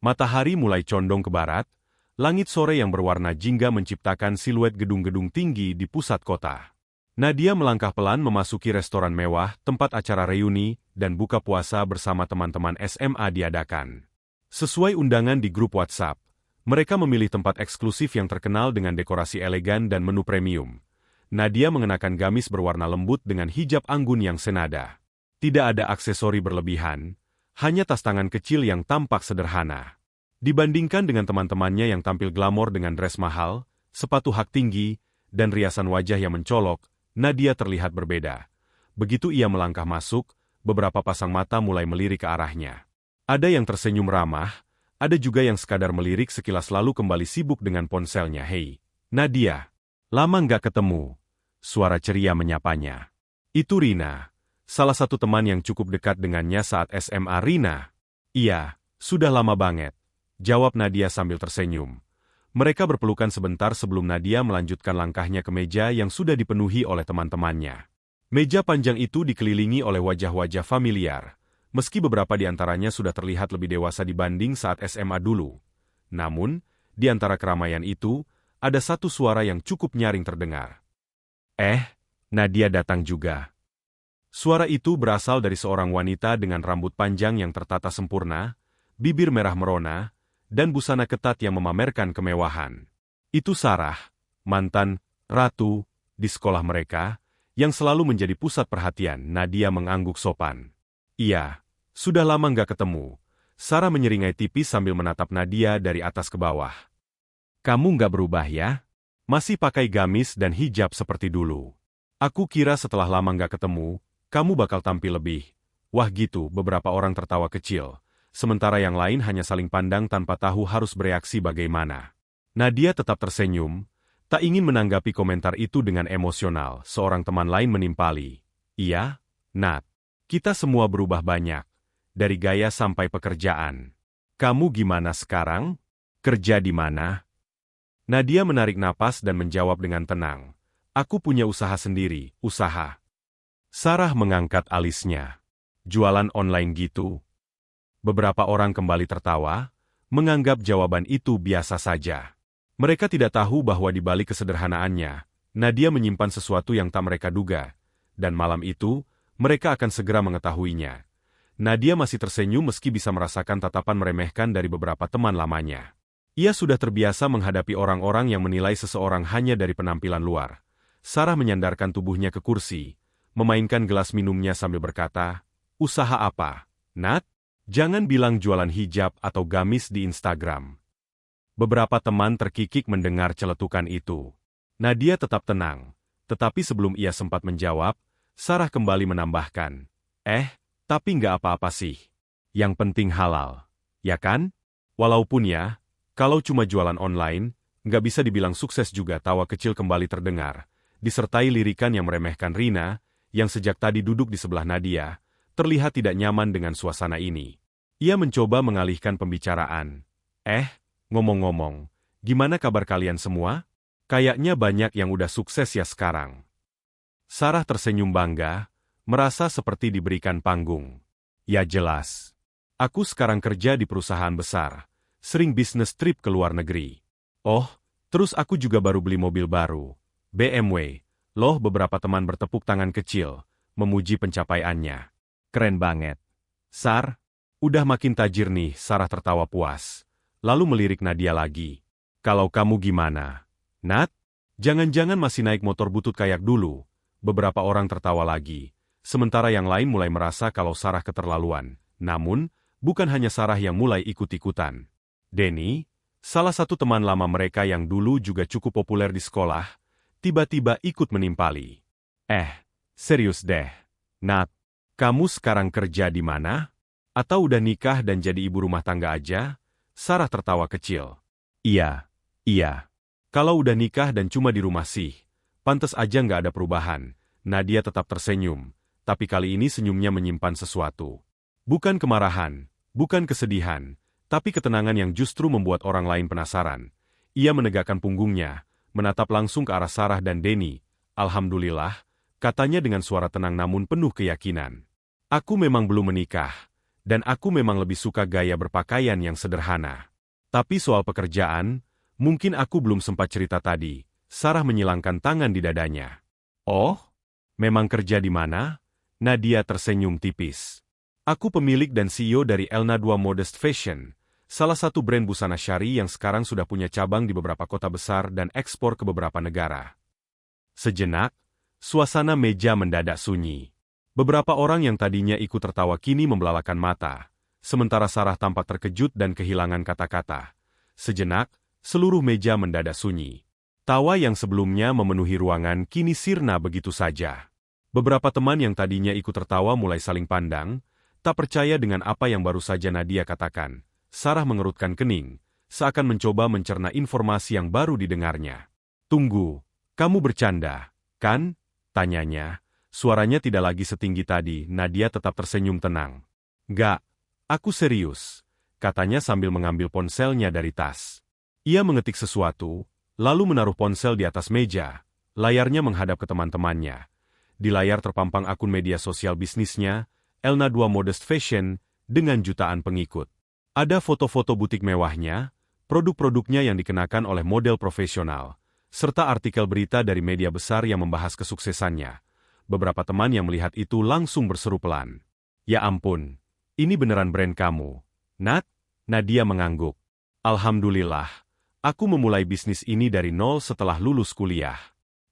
Matahari mulai condong ke barat, langit sore yang berwarna jingga menciptakan siluet gedung-gedung tinggi di pusat kota. Nadia melangkah pelan memasuki restoran mewah, tempat acara reuni dan buka puasa bersama teman-teman SMA diadakan. Sesuai undangan di grup WhatsApp, mereka memilih tempat eksklusif yang terkenal dengan dekorasi elegan dan menu premium. Nadia mengenakan gamis berwarna lembut dengan hijab anggun yang senada. Tidak ada aksesori berlebihan, hanya tas tangan kecil yang tampak sederhana. Dibandingkan dengan teman-temannya yang tampil glamor dengan dress mahal, sepatu hak tinggi, dan riasan wajah yang mencolok, Nadia terlihat berbeda. Begitu ia melangkah masuk, beberapa pasang mata mulai melirik ke arahnya. Ada yang tersenyum ramah, ada juga yang sekadar melirik sekilas lalu kembali sibuk dengan ponselnya. "Hei, Nadia, lama nggak ketemu." Suara ceria menyapanya. Itu Rina, salah satu teman yang cukup dekat dengannya saat SMA. "Rina?" "Iya, sudah lama banget," jawab Nadia sambil tersenyum. Mereka berpelukan sebentar sebelum Nadia melanjutkan langkahnya ke meja yang sudah dipenuhi oleh teman-temannya. Meja panjang itu dikelilingi oleh wajah-wajah familiar, meski beberapa di antaranya sudah terlihat lebih dewasa dibanding saat SMA dulu. Namun, di antara keramaian itu, ada satu suara yang cukup nyaring terdengar. Nadia datang juga." Suara itu berasal dari seorang wanita dengan rambut panjang yang tertata sempurna, bibir merah merona, dan busana ketat yang memamerkan kemewahan. Itu Sarah, mantan ratu di sekolah mereka, yang selalu menjadi pusat perhatian. Nadia mengangguk sopan. "Iya, sudah lama nggak ketemu." Sarah menyeringai tipis sambil menatap Nadia dari atas ke bawah. "Kamu nggak berubah ya? Masih pakai gamis dan hijab seperti dulu. Aku kira setelah lama nggak ketemu, kamu bakal tampil lebih." Wah gitu, beberapa orang tertawa kecil. Sementara yang lain hanya saling pandang tanpa tahu harus bereaksi bagaimana. Nadia tetap tersenyum, tak ingin menanggapi komentar itu dengan emosional. Seorang teman lain menimpali. "Iya, Nat. Kita semua berubah banyak. Dari gaya sampai pekerjaan. Kamu gimana sekarang? Kerja di mana?" Nadia menarik napas dan menjawab dengan tenang. "Aku punya usaha sendiri." "Usaha?" Sarah mengangkat alisnya. "Jualan online gitu?" Beberapa orang kembali tertawa, menganggap jawaban itu biasa saja. Mereka tidak tahu bahwa di balik kesederhanaannya, Nadia menyimpan sesuatu yang tak mereka duga, dan malam itu, mereka akan segera mengetahuinya. Nadia masih tersenyum meski bisa merasakan tatapan meremehkan dari beberapa teman lamanya. Ia sudah terbiasa menghadapi orang-orang yang menilai seseorang hanya dari penampilan luar. Sarah menyandarkan tubuhnya ke kursi, memainkan gelas minumnya sambil berkata, "Usaha apa, Nat? Jangan bilang jualan hijab atau gamis di Instagram." Beberapa teman terkikik mendengar celetukan itu. Nadia tetap tenang, tetapi sebelum ia sempat menjawab, Sarah kembali menambahkan, tapi nggak apa-apa sih. Yang penting halal, ya kan? Walaupun ya, kalau cuma jualan online, nggak bisa dibilang sukses juga." Tawa kecil kembali terdengar, disertai lirikan yang meremehkan Rina, yang sejak tadi duduk di sebelah Nadia, terlihat tidak nyaman dengan suasana ini. Ia mencoba mengalihkan pembicaraan. Ngomong-ngomong, gimana kabar kalian semua? Kayaknya banyak yang udah sukses ya sekarang." Sarah tersenyum bangga, merasa seperti diberikan panggung. "Ya jelas. Aku sekarang kerja di perusahaan besar, sering bisnis trip ke luar negeri. Oh, terus aku juga baru beli mobil baru, BMW. Loh." Beberapa teman bertepuk tangan kecil, memuji pencapaiannya. "Keren banget. Sar, udah makin tajir nih." Sarah tertawa puas, lalu melirik Nadia lagi. "Kalau kamu gimana, Nat? Jangan-jangan masih naik motor butut kayak dulu?" Beberapa orang tertawa lagi, sementara yang lain mulai merasa kalau Sarah keterlaluan. Namun, bukan hanya Sarah yang mulai ikut-ikutan. Denny, salah satu teman lama mereka yang dulu juga cukup populer di sekolah, tiba-tiba ikut menimpali. Serius deh, Nat. Kamu sekarang kerja di mana? Atau udah nikah dan jadi ibu rumah tangga aja?" Sarah tertawa kecil. Iya. Kalau udah nikah dan cuma di rumah sih, pantes aja nggak ada perubahan." Nadia tetap tersenyum, tapi kali ini senyumnya menyimpan sesuatu. Bukan kemarahan, bukan kesedihan, tapi ketenangan yang justru membuat orang lain penasaran. Ia menegakkan punggungnya, menatap langsung ke arah Sarah dan Denny. "Alhamdulillah," katanya dengan suara tenang namun penuh keyakinan. "Aku memang belum menikah, Dan aku memang lebih suka gaya berpakaian yang sederhana. Tapi soal pekerjaan, mungkin aku belum sempat cerita tadi. Sarah menyilangkan tangan di dadanya. Oh, memang kerja di mana? Nadia tersenyum tipis. Aku pemilik dan CEO dari Elna2 Modest Fashion, salah satu brand busana syari yang sekarang sudah punya cabang di beberapa kota besar dan ekspor ke beberapa negara. Sejenak, suasana meja mendadak sunyi. Beberapa orang yang tadinya ikut tertawa kini membelalakan mata, sementara Sarah tampak terkejut dan kehilangan kata-kata. Sejenak, seluruh meja mendadak sunyi. Tawa yang sebelumnya memenuhi ruangan kini sirna begitu saja. Beberapa teman yang tadinya ikut tertawa mulai saling pandang, tak percaya dengan apa yang baru saja Nadia katakan. Sarah mengerutkan kening, seakan mencoba mencerna informasi yang baru didengarnya. Tunggu, kamu bercanda, kan? Tanyanya. Suaranya tidak lagi setinggi tadi, Nadia tetap tersenyum tenang. Gak, aku serius, katanya sambil mengambil ponselnya dari tas. Ia mengetik sesuatu, lalu menaruh ponsel di atas meja, layarnya menghadap ke teman-temannya. Di layar terpampang akun media sosial bisnisnya, Elna2 Modest Fashion, dengan jutaan pengikut. Ada foto-foto butik mewahnya, produk-produknya yang dikenakan oleh model profesional, serta artikel berita dari media besar yang membahas kesuksesannya. Beberapa teman yang melihat itu langsung berseru pelan. Ya ampun, ini beneran brand kamu, Nat? Nadia mengangguk. Alhamdulillah, aku memulai bisnis ini dari nol setelah lulus kuliah.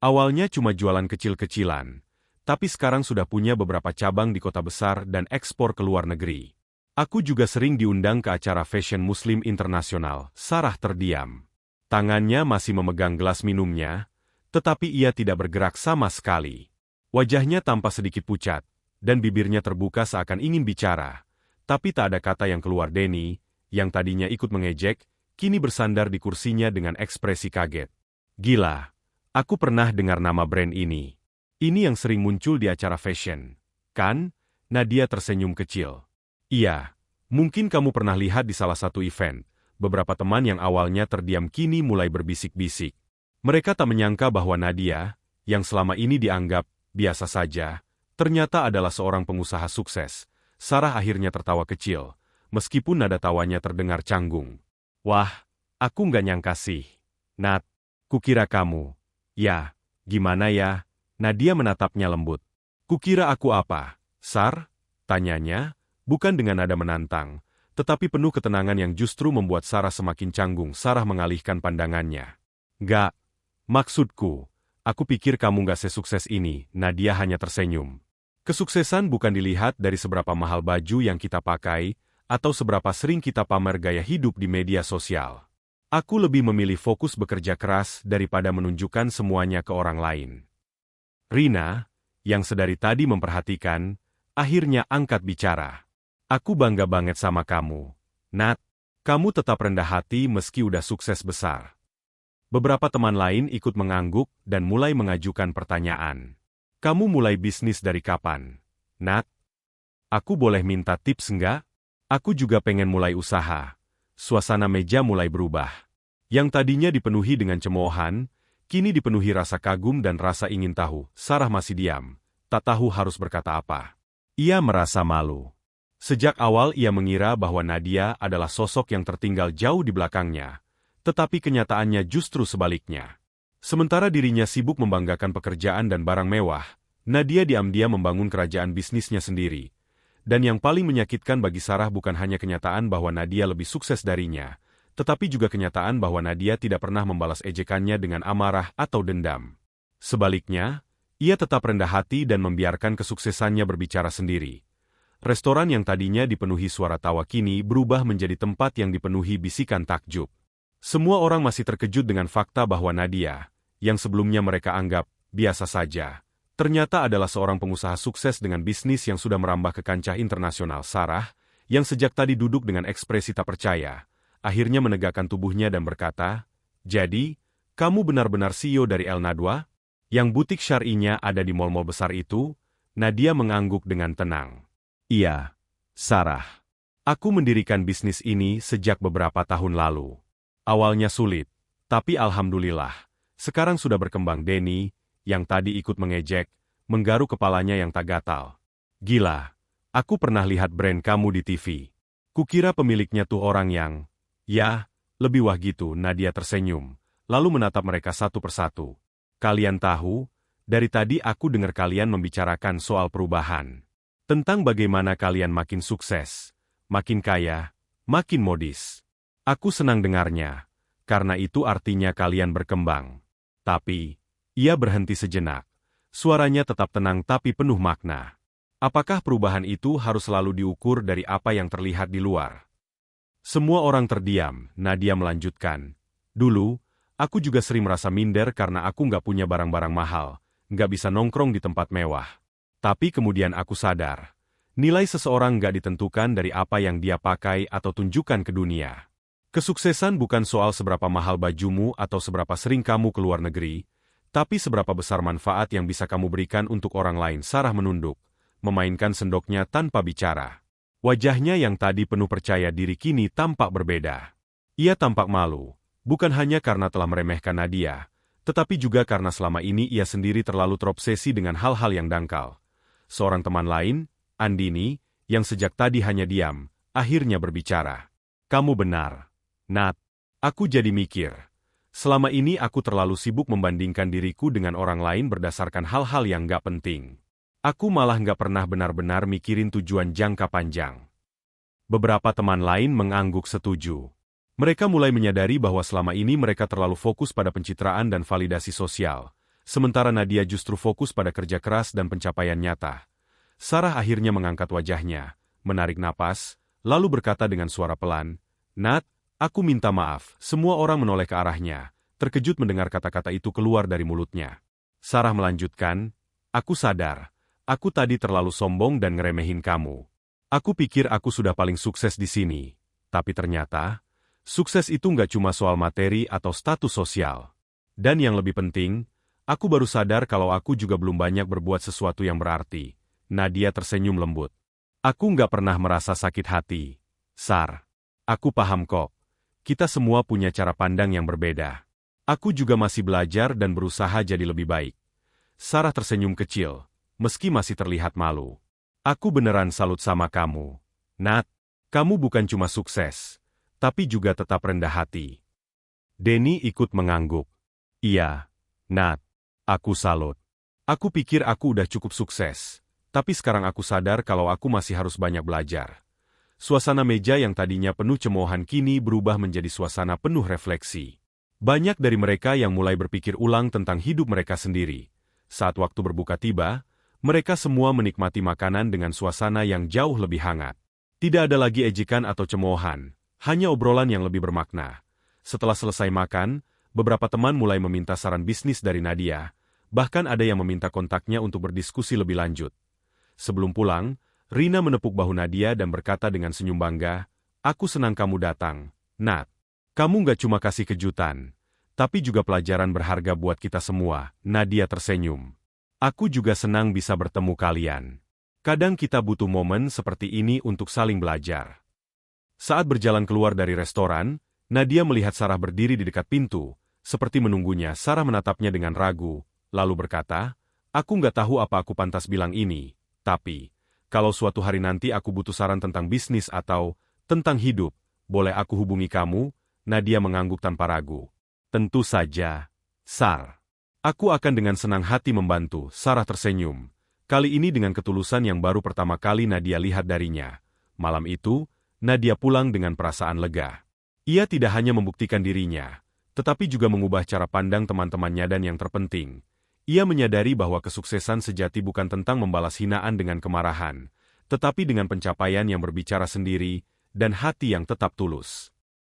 Awalnya cuma jualan kecil-kecilan, tapi sekarang sudah punya beberapa cabang di kota besar dan ekspor ke luar negeri. Aku juga sering diundang ke acara fashion muslim internasional. Sarah terdiam. Tangannya masih memegang gelas minumnya, tetapi ia tidak bergerak sama sekali. Wajahnya tampak sedikit pucat, dan bibirnya terbuka seakan ingin bicara. Tapi tak ada kata yang keluar. Denny, yang tadinya ikut mengejek, kini bersandar di kursinya dengan ekspresi kaget. Gila, aku pernah dengar nama brand ini. Ini yang sering muncul di acara fashion, kan? Nadia tersenyum kecil. Iya, mungkin kamu pernah lihat di salah satu event. Beberapa teman yang awalnya terdiam kini mulai berbisik-bisik. Mereka tak menyangka bahwa Nadia, yang selama ini dianggap biasa saja, ternyata adalah seorang pengusaha sukses. Sarah akhirnya tertawa kecil, meskipun nada tawanya terdengar canggung. Wah, aku nggak nyangka sih. Nat, kukira kamu. Ya, gimana ya? Nadia menatapnya lembut. Kukira aku apa, Sar? Tanyanya, bukan dengan nada menantang, tetapi penuh ketenangan yang justru membuat Sarah semakin canggung. Sarah mengalihkan pandangannya. Nggak, maksudku. Aku pikir kamu gak sesukses ini. Nadia hanya tersenyum. Kesuksesan bukan dilihat dari seberapa mahal baju yang kita pakai, atau seberapa sering kita pamer gaya hidup di media sosial. Aku lebih memilih fokus bekerja keras daripada menunjukkan semuanya ke orang lain. Rina, yang sedari tadi memperhatikan, akhirnya angkat bicara. Aku bangga banget sama kamu. Nat, kamu tetap rendah hati meski udah sukses besar. Beberapa teman lain ikut mengangguk dan mulai mengajukan pertanyaan. Kamu mulai bisnis dari kapan, Nat? Aku boleh minta tips enggak? Aku juga pengen mulai usaha. Suasana meja mulai berubah. Yang tadinya dipenuhi dengan cemoohan, kini dipenuhi rasa kagum dan rasa ingin tahu. Sarah masih diam, tak tahu harus berkata apa. Ia merasa malu. Sejak awal ia mengira bahwa Nadia adalah sosok yang tertinggal jauh di belakangnya. Tetapi kenyataannya justru sebaliknya. Sementara dirinya sibuk membanggakan pekerjaan dan barang mewah, Nadia diam-diam membangun kerajaan bisnisnya sendiri. Dan yang paling menyakitkan bagi Sarah bukan hanya kenyataan bahwa Nadia lebih sukses darinya, tetapi juga kenyataan bahwa Nadia tidak pernah membalas ejekannya dengan amarah atau dendam. Sebaliknya, ia tetap rendah hati dan membiarkan kesuksesannya berbicara sendiri. Restoran yang tadinya dipenuhi suara tawa kini berubah menjadi tempat yang dipenuhi bisikan takjub. Semua orang masih terkejut dengan fakta bahwa Nadia, yang sebelumnya mereka anggap biasa saja, ternyata adalah seorang pengusaha sukses dengan bisnis yang sudah merambah ke kancah internasional. Sarah, yang sejak tadi duduk dengan ekspresi tak percaya, akhirnya menegakkan tubuhnya dan berkata, "Jadi, kamu benar-benar CEO dari Elna2? Yang butik syar'inya ada di mall-mall besar itu?" Nadia mengangguk dengan tenang. "Iya, Sarah. Aku mendirikan bisnis ini sejak beberapa tahun lalu. Awalnya sulit, tapi alhamdulillah, sekarang sudah berkembang." Denny, yang tadi ikut mengejek, menggaruk kepalanya yang tak gatal. "Gila, Aku pernah lihat brand kamu di TV. Kukira pemiliknya tuh orang yang, ya, lebih wah gitu. Nadia tersenyum, lalu menatap mereka satu persatu. Kalian tahu, dari tadi aku dengar kalian membicarakan soal perubahan. Tentang bagaimana kalian makin sukses, makin kaya, makin modis. Aku senang dengarnya, karena itu artinya kalian berkembang. Tapi, ia berhenti sejenak. Suaranya tetap tenang tapi penuh makna. Apakah perubahan itu harus selalu diukur dari apa yang terlihat di luar? Semua orang terdiam. Nadia melanjutkan. Dulu, aku juga sering merasa minder karena aku nggak punya barang-barang mahal, nggak bisa nongkrong di tempat mewah. Tapi kemudian aku sadar, nilai seseorang nggak ditentukan dari apa yang dia pakai atau tunjukkan ke dunia. Kesuksesan bukan soal seberapa mahal bajumu atau seberapa sering kamu ke luar negeri, tapi seberapa besar manfaat yang bisa kamu berikan untuk orang lain. Sarah menunduk, memainkan sendoknya tanpa bicara. Wajahnya yang tadi penuh percaya diri kini tampak berbeda. Ia tampak malu, bukan hanya karena telah meremehkan Nadia, tetapi juga karena selama ini ia sendiri terlalu terobsesi dengan hal-hal yang dangkal. Seorang teman lain, Andini, yang sejak tadi hanya diam, akhirnya berbicara. Kamu benar, Nat. Aku jadi mikir. Selama ini aku terlalu sibuk membandingkan diriku dengan orang lain berdasarkan hal-hal yang gak penting. Aku malah nggak pernah benar-benar mikirin tujuan jangka panjang. Beberapa teman lain mengangguk setuju. Mereka mulai menyadari bahwa selama ini mereka terlalu fokus pada pencitraan dan validasi sosial, sementara Nadia justru fokus pada kerja keras dan pencapaian nyata. Sarah akhirnya mengangkat wajahnya, menarik napas, lalu berkata dengan suara pelan, Nat, aku minta maaf. Semua orang menoleh ke arahnya, terkejut mendengar kata-kata itu keluar dari mulutnya. Sarah melanjutkan, aku sadar. Aku tadi terlalu sombong dan ngeremehin kamu. Aku pikir aku sudah paling sukses di sini. Tapi ternyata, sukses itu nggak cuma soal materi atau status sosial. Dan yang lebih penting, aku baru sadar kalau aku juga belum banyak berbuat sesuatu yang berarti. Nadia tersenyum lembut. Aku nggak pernah merasa sakit hati. Sar, aku paham kok. Kita semua punya cara pandang yang berbeda. Aku juga masih belajar dan berusaha jadi lebih baik. Sarah tersenyum kecil. Meski masih terlihat malu. Aku beneran salut sama kamu. Nat, kamu bukan cuma sukses, tapi juga tetap rendah hati. Denny ikut mengangguk. Iya, Nat, aku salut. Aku pikir aku udah cukup sukses, tapi sekarang aku sadar kalau aku masih harus banyak belajar. Suasana meja yang tadinya penuh cemoohan kini berubah menjadi suasana penuh refleksi. Banyak dari mereka yang mulai berpikir ulang tentang hidup mereka sendiri. Saat waktu berbuka tiba, mereka semua menikmati makanan dengan suasana yang jauh lebih hangat. Tidak ada lagi ejekan atau cemoohan, hanya obrolan yang lebih bermakna. Setelah selesai makan, beberapa teman mulai meminta saran bisnis dari Nadia, bahkan ada yang meminta kontaknya untuk berdiskusi lebih lanjut. Sebelum pulang, Rina menepuk bahu Nadia dan berkata dengan senyum bangga, aku senang kamu datang, Nat. Kamu nggak cuma kasih kejutan, tapi juga pelajaran berharga buat kita semua. Nadia tersenyum. Aku juga senang bisa bertemu kalian. Kadang kita butuh momen seperti ini untuk saling belajar. Saat berjalan keluar dari restoran, Nadia melihat Sarah berdiri di dekat pintu, seperti menunggunya. Sarah menatapnya dengan ragu, lalu berkata, aku nggak tahu apa aku pantas bilang ini, tapi, kalau suatu hari nanti aku butuh saran tentang bisnis atau tentang hidup, boleh aku hubungi kamu? Nadia mengangguk tanpa ragu. Tentu saja, Sar. Aku akan dengan senang hati membantu. Sarah tersenyum. Kali ini dengan ketulusan yang baru pertama kali Nadia lihat darinya. Malam itu, Nadia pulang dengan perasaan lega. Ia tidak hanya membuktikan dirinya, tetapi juga mengubah cara pandang teman-temannya dan yang terpenting. Ia menyadari bahwa kesuksesan sejati bukan tentang membalas hinaan dengan kemarahan, tetapi dengan pencapaian yang berbicara sendiri dan hati yang tetap tulus.